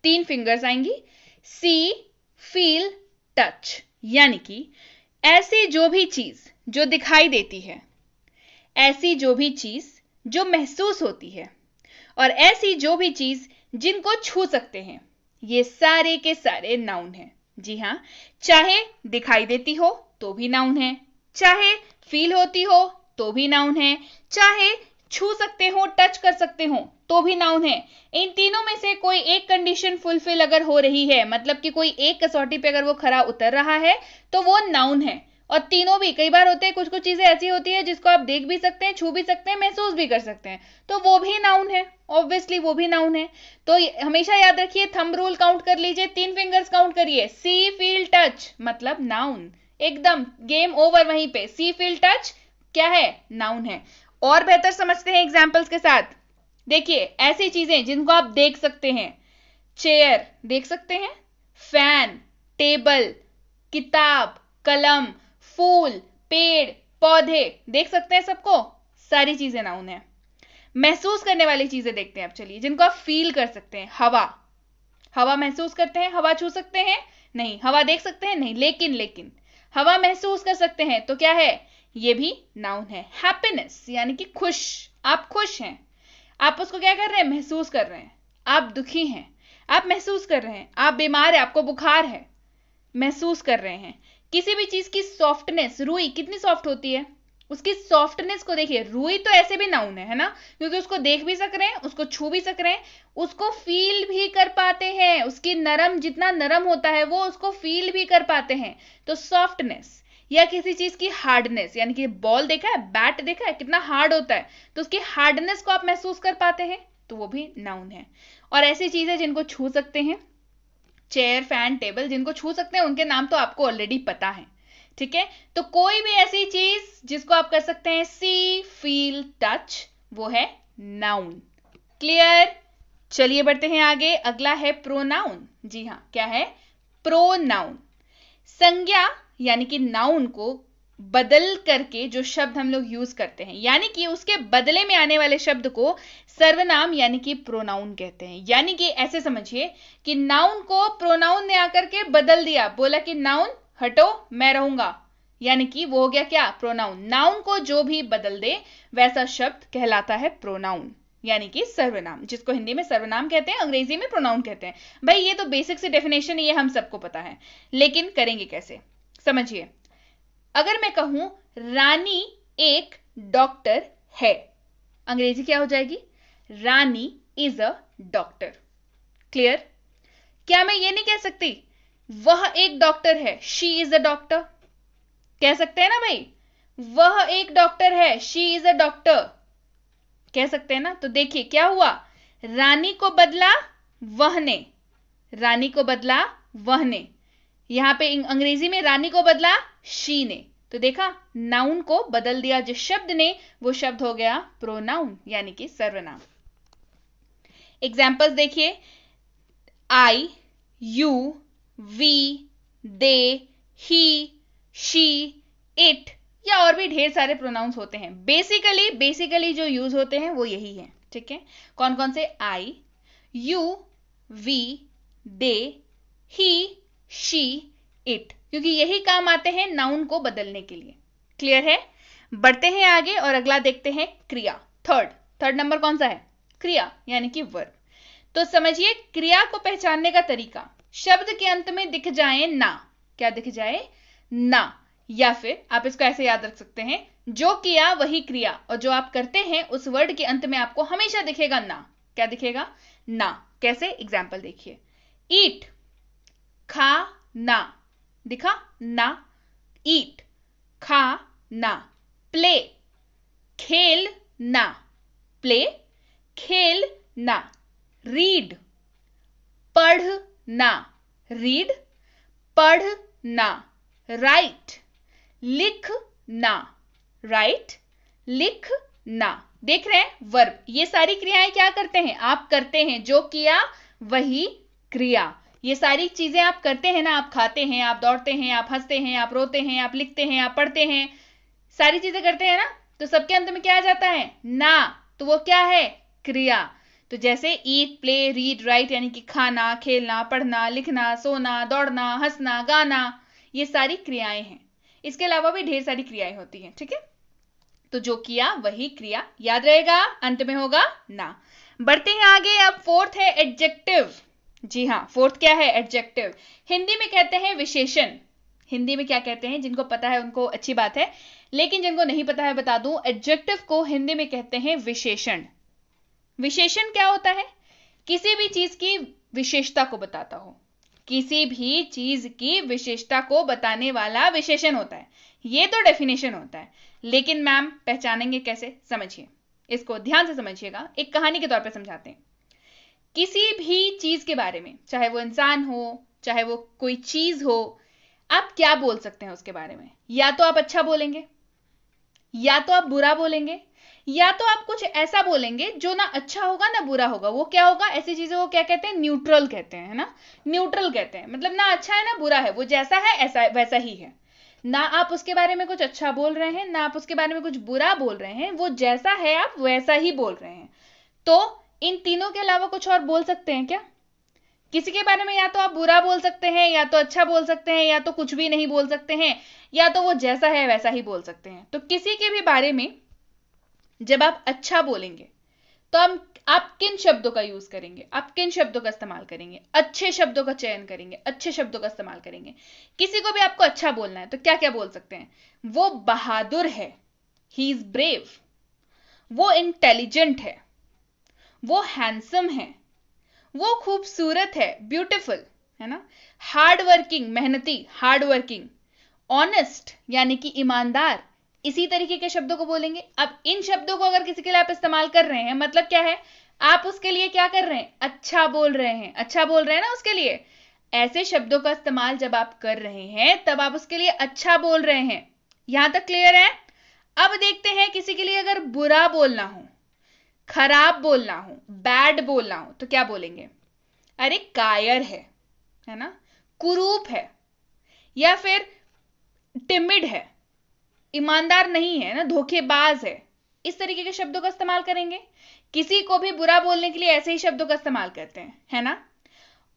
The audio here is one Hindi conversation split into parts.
3 फिंगर्स आएंगी, सी, फील, टच, यानी कि ऐसी जो भी चीज जो दिखाई देती है, ऐसी जो भी चीज जो महसूस होती है, और ऐसी जो भी चीज जिनको छू सकते हैं, ये सारे के सारे नाउन हैं। जी हां, चाहे दिखाई देती हो तो भी नाउन है, चाहे फील होती हो तो भी नाउन है, चाहे छू सकते हो, टच कर सकते हो तो भी नाउन है। इन तीनों में से कोई एक कंडीशन फुलफिल अगर हो रही है, मतलब कि कोई एक कसौटी पे अगर वो खरा उतर रहा है, तो वो नाउन है। और तीनों भी कई बार होते हैं, कुछ कुछ चीजें ऐसी होती है जिसको आप देख भी सकते हैं, छू भी सकते हैं, महसूस भी कर सकते हैं, तो वो भी नाउन है, ऑब्वियसली वो भी नाउन है। तो हमेशा याद रखिए, थंब रूल काउंट कर लीजिए, 3 फिंगर्स काउंट करिए, सी, फील, टच, मतलब नाउन। एकदम गेम ओवर वहीं पे, सी, फील, टच क्या है? नाउन है। और बेहतर समझते हैं एग्जाम्पल्स के साथ। देखिए, ऐसी चीजें जिनको आप देख सकते हैं, चेयर देख सकते हैं, फैन, टेबल, किताब, कलम, फूल, पेड़, पौधे देख सकते हैं सबको, सारी चीजें नाउन है। महसूस करने वाली चीजें देखते हैं अब, चलिए, जिनको आप फील कर सकते हैं, हवा, हवा महसूस करते हैं, हवा छू सकते हैं? नहीं। हवा देख सकते हैं? नहीं। लेकिन हवा महसूस कर सकते हैं, तो क्या है? ये भी नाउन है। हैप्पीनेस, यानी कि खुश, आप खुश हैं, आप उसको क्या कर रहे हैं? महसूस कर रहे हैं। आप दुखी हैं, आप महसूस कर रहे हैं। आप बीमार हैं, आपको बुखार है, महसूस कर रहे हैं। किसी भी चीज की सॉफ्टनेस, रुई कितनी सॉफ्ट होती है, उसकी सॉफ्टनेस को देखिए। रुई तो ऐसे भी नाउन है ना, क्योंकि उसको देख भी सक रहे हैं, उसको छू भी सक रहे हैं, उसको फील भी कर पाते हैं। उसकी नरम, जितना नरम होता है वो उसको फील भी कर पाते हैं। तो सॉफ्टनेस, या किसी चीज की हार्डनेस, यानी कि बॉल देखा है, बैट देखा है, कितना हार्ड होता है, तो उसकी हार्डनेस को आप महसूस कर पाते हैं, तो वो भी नाउन है। और ऐसी चीजें जिनको छू सकते हैं, चेयर, फैन, टेबल, जिनको छू सकते हैं उनके नाम तो आपको ऑलरेडी पता है, ठीक है। तो कोई भी ऐसी चीज जिसको आप कर सकते हैं सी, फील, टच, वो है नाउन। क्लियर? चलिए बढ़ते हैं आगे। अगला है प्रोनाउन। जी हां, क्या है? प्रोनाउन। संज्ञा यानी कि नाउन को बदल करके जो शब्द हम लोग यूज करते हैं, यानी कि उसके बदले में आने वाले शब्द को सर्वनाम यानी कि प्रोनाउन कहते हैं। यानी कि ऐसे समझिए कि नाउन को प्रोनाउन ने आकर के बदल दिया, बोला कि नाउन हटो, मैं रहूंगा, यानी कि वो हो गया क्या? प्रोनाउन। नाउन को जो भी बदल दे वैसा शब्द कहलाता है प्रोनाउन, यानी कि सर्वनाम, जिसको हिंदी में सर्वनाम कहते हैं, अंग्रेजी में प्रोनाउन कहते हैं। भाई ये तो बेसिक सी डेफिनेशन, ये हम सबको पता है, लेकिन करेंगे कैसे, समझिए। अगर मैं कहूं रानी एक डॉक्टर है, अंग्रेजी क्या हो जाएगी? रानी इज अ डॉक्टर। क्लियर? क्या मैं ये नहीं कह सकती वह एक डॉक्टर है, शी इज अ डॉक्टर? कह सकते हैं ना भाई, वह एक डॉक्टर है, शी इज अ डॉक्टर, कह सकते हैं ना। तो देखिए क्या हुआ, रानी को बदला वह ने, रानी को बदला वह ने, यहां पे अंग्रेजी में रानी को बदला शी ने। तो देखा, नाउन को बदल दिया जिस शब्द ने, वो शब्द हो गया प्रोनाउन, यानी कि सर्वनाम। एग्जाम्पल्स देखिए, I, you, we, they, he, she, it, या और भी ढेर सारे प्रोनाउंस होते हैं। बेसिकली जो यूज होते हैं वो यही है, ठीक है। कौन कौन से? I, you, we, they, he, she, it, क्योंकि यही काम आते हैं नाउन को बदलने के लिए। क्लियर है? बढ़ते हैं आगे और अगला देखते हैं क्रिया। थर्ड नंबर कौन सा है? क्रिया, यानी कि वर्ब। तो समझिए, क्रिया को पहचानने का तरीका, शब्द के अंत में दिख जाए ना, क्या दिख जाए? ना, या फिर आप इसको ऐसे याद रख सकते हैं, जो किया वही क्रिया, और जो आप करते हैं उस वर्ड के अंत में आपको हमेशा दिखेगा ना। क्या दिखेगा? ना। कैसे? एग्जाम्पल देखिए, ईट, खा ना, दिखा ना, ईट, खा ना। प्ले, खेल ना, प्ले, खेल ना। रीड, पढ़ ना, रीड, पढ़ ना। राइट, लिख ना, राइट, लिख ना। देख रहे हैं, वर्ब, ये सारी क्रियाएं क्या करते हैं? आप करते हैं, जो किया वही क्रिया। ये सारी चीजें आप करते हैं ना, आप खाते हैं, आप दौड़ते हैं, आप हंसते हैं, आप रोते हैं, आप लिखते हैं, आप पढ़ते हैं, सारी चीजें करते हैं ना, तो सबके अंत में क्या आ जाता है? ना। तो वो क्या है? क्रिया। तो जैसे ईट, प्ले, रीड, राइट यानी कि खाना, खेलना, पढ़ना, लिखना, सोना, दौड़ना, हंसना, गाना, ये सारी क्रियाएं हैं। इसके अलावा भी ढेर सारी क्रियाएं होती हैं, ठीक है। तो जो किया वही क्रिया, याद रहेगा, अंत में होगा ना। बढ़ते हैं आगे। अब फोर्थ है एडजेक्टिव। जी हाँ, फोर्थ क्या है? एडजेक्टिव। हिंदी में कहते हैं विशेषण। हिंदी में क्या कहते हैं? जिनको पता है उनको अच्छी बात है, लेकिन जिनको नहीं पता है बता दूं, एडजेक्टिव को हिंदी में कहते हैं विशेषण। विशेषण क्या होता है? किसी भी चीज की विशेषता को बताता हो, किसी भी चीज की विशेषता को बताने वाला विशेषण होता है। ये तो डेफिनेशन होता है, लेकिन मैम पहचानेंगे कैसे? समझिए, इसको ध्यान से समझिएगा, एक कहानी के तौर पे समझाते हैं। किसी भी चीज के बारे में, चाहे वो इंसान हो, चाहे वो कोई चीज हो, आप क्या बोल सकते हैं उसके बारे में? या तो आप अच्छा बोलेंगे, या तो आप बुरा बोलेंगे, या तो आप कुछ ऐसा बोलेंगे जो ना अच्छा होगा ना बुरा होगा। वो क्या होगा? ऐसी चीजें वो क्या कहते हैं? न्यूट्रल कहते हैं, है ना। न्यूट्रल कहते हैं, मतलब ना अच्छा है ना बुरा है, वो जैसा है ऐसा वैसा ही है। ना आप उसके बारे में कुछ अच्छा बोल रहे हैं, ना आप उसके बारे में कुछ बुरा बोल रहे हैं, वो जैसा है आप वैसा ही बोल रहे हैं। तो इन तीनों के अलावा कुछ और बोल सकते हैं क्या? किसी के बारे में या तो आप बुरा बोल सकते हैं, या तो अच्छा बोल सकते हैं, या तो कुछ भी नहीं बोल सकते हैं, या तो वो जैसा है वैसा ही बोल सकते हैं। तो किसी के भी बारे में जब आप अच्छा बोलेंगे तो आप किन शब्दों का यूज करेंगे? आप किन शब्दों का इस्तेमाल करेंगे? अच्छे शब्दों का चयन करेंगे, अच्छे शब्दों का इस्तेमाल करेंगे। किसी को भी आपको अच्छा बोलना है तो क्या क्या बोल सकते हैं? वो बहादुर है, ही इज ब्रेव। वो इंटेलिजेंट है, वो हैंडसम है, वो खूबसूरत है, ब्यूटीफुल, है ना। हार्ड वर्किंग, मेहनती, हार्ड वर्किंग। ऑनेस्ट यानी कि ईमानदार, इसी तरीके के शब्दों को बोलेंगे। अब इन शब्दों को अगर किसी के लिए आप इस्तेमाल कर रहे हैं, मतलब क्या है? आप उसके लिए क्या कर रहे हैं? अच्छा बोल रहे हैं, अच्छा बोल रहे हैं ना उसके लिए। ऐसे शब्दों का इस्तेमाल जब आप कर रहे हैं तब आप उसके लिए अच्छा बोल रहे हैं। यहां तक क्लियर है? अब देखते हैं किसी के लिए अगर बुरा बोलना हो, खराब बोलना हो, बैड बोलना हो, तो क्या बोलेंगे? अरे कायर है ना, कुरूप है, या फिर टिमिड है, ईमानदार नहीं है ना, धोखेबाज है। इस तरीके के शब्दों का इस्तेमाल करेंगे। किसी को भी बुरा बोलने के लिए ऐसे ही शब्दों का इस्तेमाल करते हैं, है ना।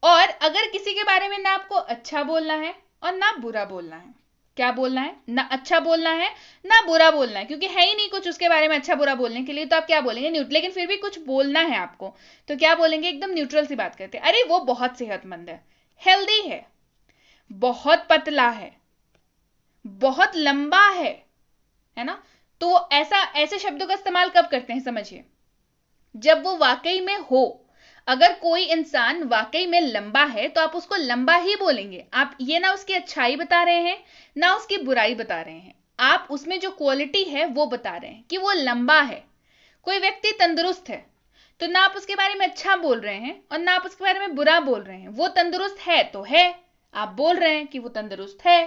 और अगर किसी के बारे में ना आपको अच्छा बोलना है और ना बुरा बोलना है, क्या बोलना है? ना अच्छा बोलना है ना बुरा बोलना है, क्योंकि है ही नहीं कुछ उसके बारे में अच्छा बुरा बोलने के लिए, तो आप क्या बोलेंगे? न्यूट्रल। लेकिन फिर भी कुछ बोलना है आपको, तो क्या बोलेंगे? एकदम न्यूट्रल सी बात करते हैं। अरे वो बहुत सेहतमंद है, हेल्दी है, बहुत पतला है, बहुत लंबा है ना। तो ऐसे शब्दों का इस्तेमाल कब करते हैं? समझिए, जब वो वाकई में हो। अगर कोई इंसान वाकई में लंबा है तो आप उसको लंबा ही बोलेंगे। आप ये ना उसकी अच्छाई बता रहे हैं ना उसकी बुराई बता रहे हैं, आप उसमें जो क्वालिटी है वो बता रहे हैं कि वो लंबा है। कोई व्यक्ति तंदुरुस्त है तो ना आप उसके बारे में अच्छा बोल रहे हैं और ना आप उसके बारे में बुरा बोल रहे हैं। वो तंदुरुस्त है तो है, आप बोल रहे हैं कि वो तंदुरुस्त है।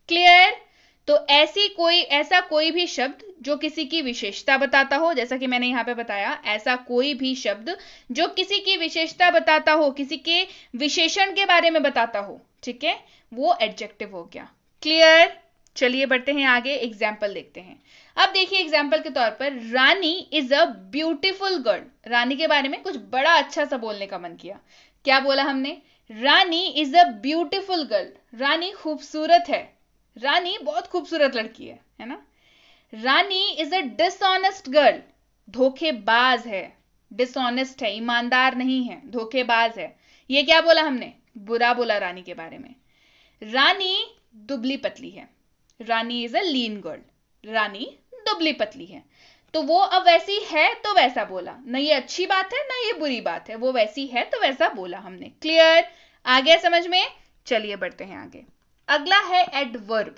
क्लियर? तो ऐसा कोई भी शब्द जो किसी की विशेषता बताता हो, जैसा कि मैंने यहां पे बताया, ऐसा कोई भी शब्द जो किसी की विशेषता बताता हो, किसी के विशेषण के बारे में बताता हो, ठीक है, वो एडजेक्टिव हो गया। क्लियर? चलिए बढ़ते हैं आगे, एग्जाम्पल देखते हैं। अब देखिए एग्जाम्पल के तौर पर, रानी इज अ ब्यूटीफुल गर्ल। रानी के बारे में कुछ बड़ा अच्छा सा बोलने का मन किया। क्या बोला हमने? रानी इज अ ब्यूटीफुल गर्ल। रानी खूबसूरत है, रानी बहुत खूबसूरत लड़की है ना। रानी इज अ डिसऑनेस्ट गर्ल। धोखेबाज है, डिसऑनेस्ट है, ईमानदार नहीं है, धोखेबाज है। ये क्या बोला हमने? बुरा बोला रानी के बारे में। रानी दुबली पतली है, रानी इज अ लीन गर्ल। रानी दुबली पतली है, तो वो अब वैसी है तो वैसा बोला ना, ये अच्छी बात है ना ये बुरी बात है, वो वैसी है तो वैसा बोला हमने। क्लियर? आ गया समझ में? चलिए बढ़ते हैं आगे। अगला है एडवर्ब।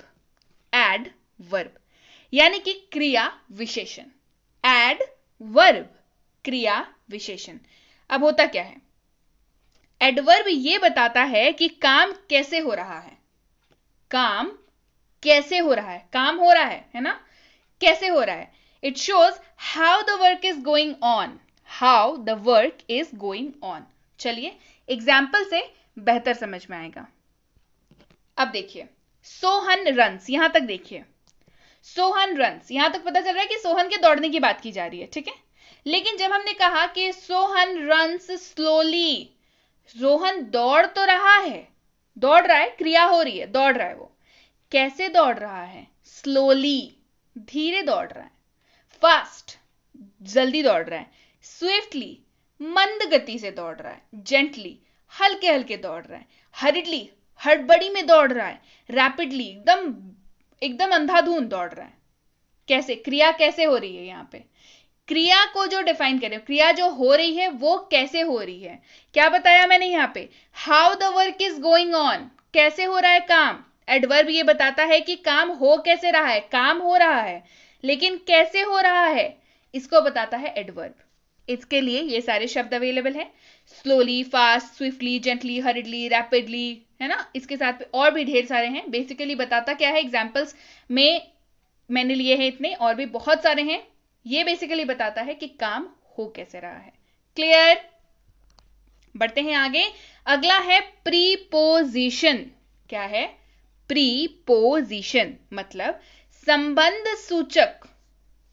एडवर्ब यानी कि क्रिया विशेषण। एडवर्ब क्रिया विशेषण। अब होता क्या है? एडवर्ब ये बताता है कि काम कैसे हो रहा है। काम कैसे हो रहा है, काम हो रहा है ना, कैसे हो रहा है। It shows how the work is going on, how the work is going on. चलिए एग्जाम्पल से बेहतर समझ में आएगा। अब देखिए, सोहन रन्स, यहां तक देखिए, सोहन रन्स, यहां तक पता चल रहा है कि सोहन के दौड़ने की बात की जा रही है, ठीक है। लेकिन जब हमने कहा कि सोहन रन्स स्लोली, रोहन दौड़ तो रहा है, दौड़ रहा है, क्रिया हो रही है, दौड़ रहा है, वो कैसे दौड़ रहा है? स्लोली, धीरे दौड़ रहा है। फास्ट, जल्दी दौड़ रहा है। स्विफ्टली, मंद गति से दौड़ रहा है। जेंटली, हल्के हल्के दौड़ रहा है। हरिडली, हड़बड़ी में दौड़ रहा है। रैपिडली, एकदम एकदम अंधाधुंध दौड़ रहा है। कैसे? क्रिया कैसे हो रही है? यहां पे क्रिया को जो डिफाइन करें, क्रिया जो हो रही है वो कैसे हो रही है? क्या बताया मैंने यहां पे? How the work is going on, कैसे हो रहा है काम। एडवर्ब ये बताता है कि काम हो कैसे रहा है, काम हो रहा है, लेकिन कैसे हो रहा है इसको बताता है एडवर्ब। इसके लिए ये सारे शब्द अवेलेबल है, slowly, fast, swiftly, gently, हरिडली, rapidly, है ना। इसके साथ और भी ढेर सारे हैं। बेसिकली बताता क्या है, एग्जाम्पल्स में मैंने लिए हैं इतने, और भी बहुत सारे हैं। ये बेसिकली बताता है कि काम हो कैसे रहा है। क्लियर? बढ़ते हैं आगे। अगला है प्रीपोजिशन। क्या है? प्रीपोजिशन मतलब संबंध सूचक।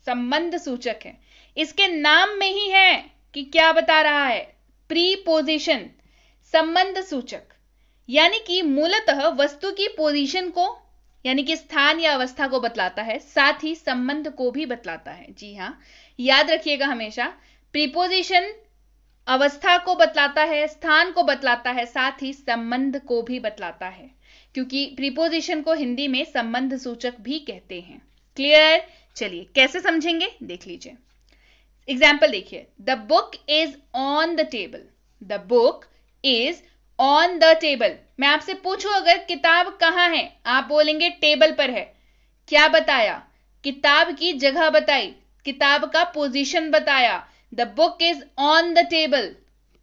संबंध सूचक है, इसके नाम में ही है कि क्या बता रहा है। प्रीपोजिशन, संबंध सूचक, यानी कि मूलतः वस्तु की पोजीशन को, यानी कि स्थान या अवस्था को बतलाता है, साथ ही संबंध को भी बतलाता है। जी हां, याद रखिएगा हमेशा, प्रीपोजिशन अवस्था को बतलाता है, स्थान को बतलाता है, साथ ही संबंध को भी बतलाता है, क्योंकि प्रीपोजिशन को हिंदी में संबंध सूचक भी कहते हैं। क्लियर? चलिए कैसे समझेंगे देख लीजिए। एग्जाम्पल देखिए, the book is on the table. The book is on the table. मैं आपसे पूछूं अगर किताब कहां है, आप बोलेंगे टेबल पर है। क्या बताया? किताब की जगह बताई, किताब का पोजीशन बताया। The book is on the table,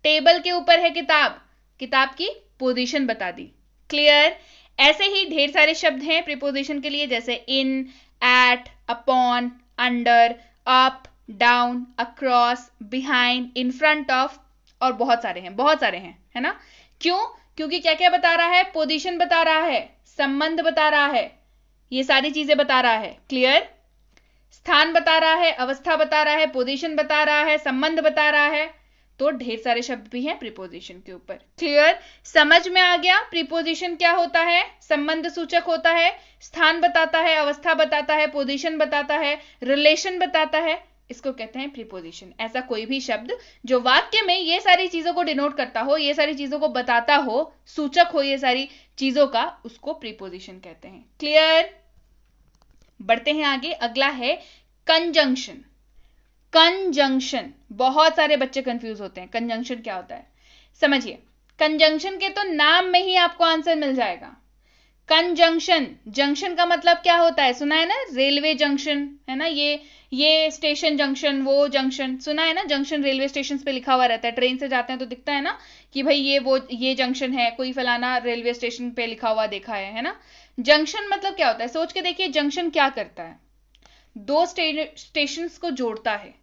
table के ऊपर है किताब, किताब की पोजीशन बता दी। क्लियर? ऐसे ही ढेर सारे शब्द हैं प्रीपोजिशन के लिए, जैसे in, at, upon, under, up, down, across, behind, in front of, और बहुत सारे हैं, बहुत सारे हैं, है ना। क्यों? क्योंकि क्या क्या बता रहा है? पोजीशन बता रहा है, संबंध बता रहा है, ये सारी चीजें बता रहा है। क्लियर? स्थान बता रहा है, अवस्था बता रहा है, पोजीशन बता रहा है, संबंध बता रहा है, तो ढेर सारे शब्द भी हैं प्रीपोजिशन के ऊपर। क्लियर? समझ में आ गया प्रीपोजिशन क्या होता है? संबंध सूचक होता है, स्थान बताता है, अवस्था बताता है, पोजीशन बताता है, रिलेशन बताता है, इसको कहते हैं प्रीपोजिशन। ऐसा कोई भी शब्द जो वाक्य में ये सारी चीजों को डिनोट करता हो, ये सारी चीजों को बताता हो, सूचक हो ये सारी चीजों का, उसको प्रीपोजिशन कहते हैं। क्लियर? बढ़ते हैं आगे। अगला है कंजंक्शन। कंजंक्शन, बहुत सारे बच्चे कंफ्यूज होते हैं, कंजंक्शन क्या होता है समझिए। कंजंक्शन के तो नाम में ही आपको आंसर मिल जाएगा। कंजंक्शन, जंक्शन का मतलब क्या होता है? सुना है ना, रेलवे जंक्शन, है ना, ये स्टेशन जंक्शन, वो जंक्शन, सुना है ना। जंक्शन रेलवे स्टेशन पे लिखा हुआ रहता है, ट्रेन से जाते हैं तो दिखता है ना कि भाई ये जंक्शन है, कोई फलाना रेलवे स्टेशन पे लिखा हुआ देखा है ना। जंक्शन मतलब क्या होता है, सोच के देखिए, जंक्शन क्या करता है? दो स्टेशन को जोड़ता है।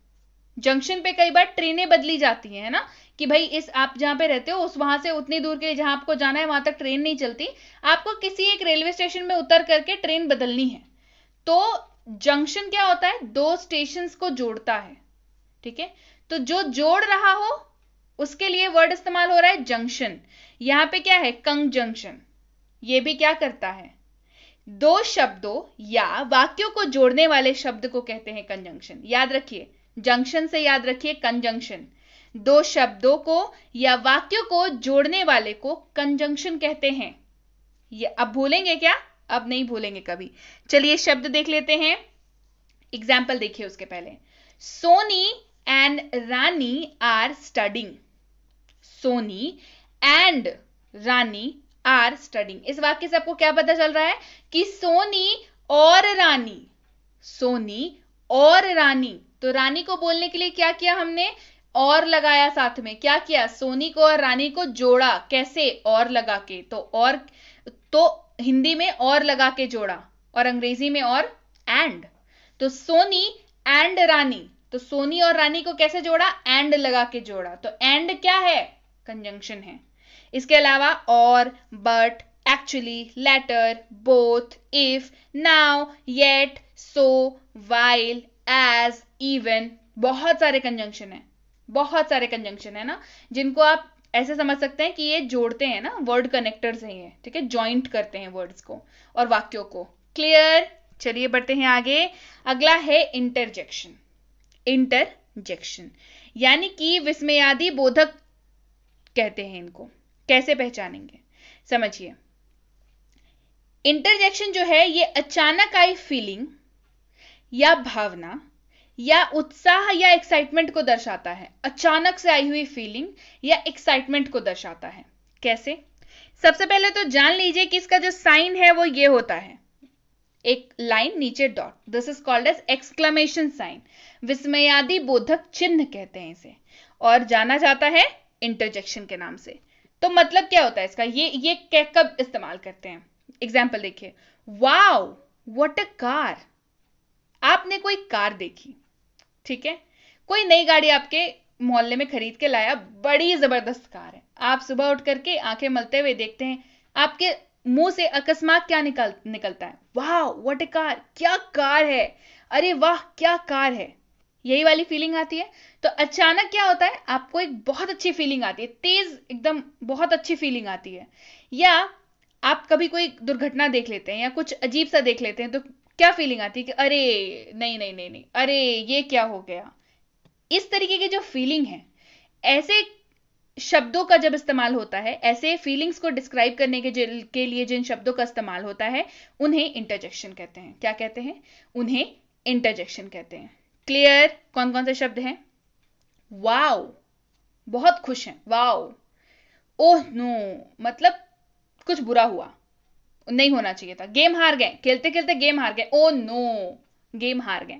जंक्शन पे कई बार ट्रेनें बदली जाती है ना, कि भाई इस आप जहां पे रहते हो उस वहां से उतनी दूर के लिए जहां आपको जाना है वहां तक ट्रेन नहीं चलती, आपको किसी एक रेलवे स्टेशन में उतर करके ट्रेन बदलनी है। तो जंक्शन क्या होता है? दो स्टेशंस को जोड़ता है। ठीक है, तो जो जोड़ रहा हो उसके लिए वर्ड इस्तेमाल हो रहा है जंक्शन। यहां पे क्या है? कंजंक्शन। ये भी क्या करता है? दो शब्दों या वाक्यों को जोड़ने वाले शब्द को कहते हैं कंजंक्शन। याद रखिए, जंक्शन से याद रखिए कंजंक्शन। दो शब्दों को या वाक्यों को जोड़ने वाले को कंजंक्शन कहते हैं। ये अब भूलेंगे क्या? अब नहीं भूलेंगे कभी। चलिए शब्द देख लेते हैं, एग्जाम्पल देखिए उसके पहले। Soni and Rani are studying. Soni and Rani are studying. इस वाक्य से आपको क्या पता चल रहा है कि सोनी और रानी, सोनी और रानी। तो रानी को बोलने के लिए क्या किया हमने? और लगाया साथ में। क्या किया? सोनी को और रानी को जोड़ा। कैसे? और लगा के। तो हिंदी में और लगा के जोड़ा, और अंग्रेजी में और एंड। तो सोनी एंड रानी, तो सोनी और रानी को कैसे जोड़ा? एंड लगा के जोड़ा। तो एंड क्या है? कंजंक्शन है। इसके अलावा और, but, actually, later, both, if, now, yet, so, while, as, even, बहुत सारे कंजंक्शन है, बहुत सारे कंजंक्शन है ना, जिनको आप ऐसे समझ सकते हैं कि ये जोड़ते हैं ना, वर्ड कनेक्टर्स हैं ये, ठीक है, ज्वाइंट करते हैं वर्ड्स को और वाक्यों को। क्लियर? चलिए बढ़ते हैं आगे। अगला है इंटरजेक्शन। इंटरजेक्शन यानी कि विस्मयादि बोधक कहते हैं इनको। कैसे पहचानेंगे, समझिए। इंटरजेक्शन जो है ये अचानक आई फीलिंग या भावना या उत्साह या एक्साइटमेंट को दर्शाता है। अचानक से आई हुई फीलिंग या एक्साइटमेंट को दर्शाता है। कैसे? सबसे पहले तो जान लीजिए कि इसका जो साइन है वो ये होता है, एक लाइन नीचे dot, this is called as exclamation sign. विस्मयादि बोधक चिन्ह कहते हैं इसे, और जाना जाता है इंटरजेक्शन के नाम से। तो मतलब क्या होता है इसका, ये कब इस्तेमाल करते हैं? एग्जाम्पल देखिए, वाओ व्हाट अ कार। आपने कोई कार देखी, ठीक है, कोई नई गाड़ी आपके मोहल्ले में खरीद के लाया, बड़ी जबरदस्त कार है। आप सुबह उठ करके आंखें मलते हुए देखते हैं, आपके मुंह से अकस्मात क्या निकलता है? वाह व्हाट ए कार, क्या कार है, अरे वाह क्या कार है। यही वाली फीलिंग आती है। तो अचानक क्या होता है, आपको एक बहुत अच्छी फीलिंग आती है, तेज एकदम बहुत अच्छी फीलिंग आती है। या आप कभी कोई दुर्घटना देख लेते हैं या कुछ अजीब सा देख लेते हैं, तो क्या फीलिंग आती है कि अरे नहीं नहीं नहीं नहीं, अरे ये क्या हो गया। इस तरीके की जो फीलिंग है, ऐसे शब्दों का जब इस्तेमाल होता है, ऐसे फीलिंग्स को डिस्क्राइब करने के लिए जिन शब्दों का इस्तेमाल होता है, उन्हें इंटरजेक्शन कहते हैं। क्या कहते हैं? उन्हें इंटरजेक्शन कहते हैं। क्लियर? कौन कौन से शब्द हैं? वाओ, बहुत खुश हैं, वाओ। ओह नो, मतलब कुछ बुरा हुआ, नहीं होना चाहिए था, गेम हार गए, खेलते खेलते गेम हार गए, ओ नो, गेम हार गए।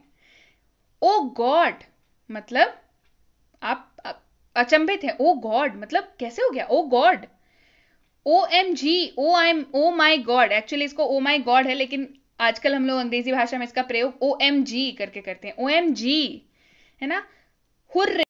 ओ गॉड, मतलब आप अचंभित हैं, ओ गॉड मतलब कैसे हो गया, ओ गॉड। ओ एम जी, ओ माई गॉड, एक्चुअली इसको ओ माई गॉड है, लेकिन आजकल हम लोग अंग्रेजी भाषा में इसका प्रयोग ओ एम जी करके करते हैं, ओ एम जी, है ना। हुर्रे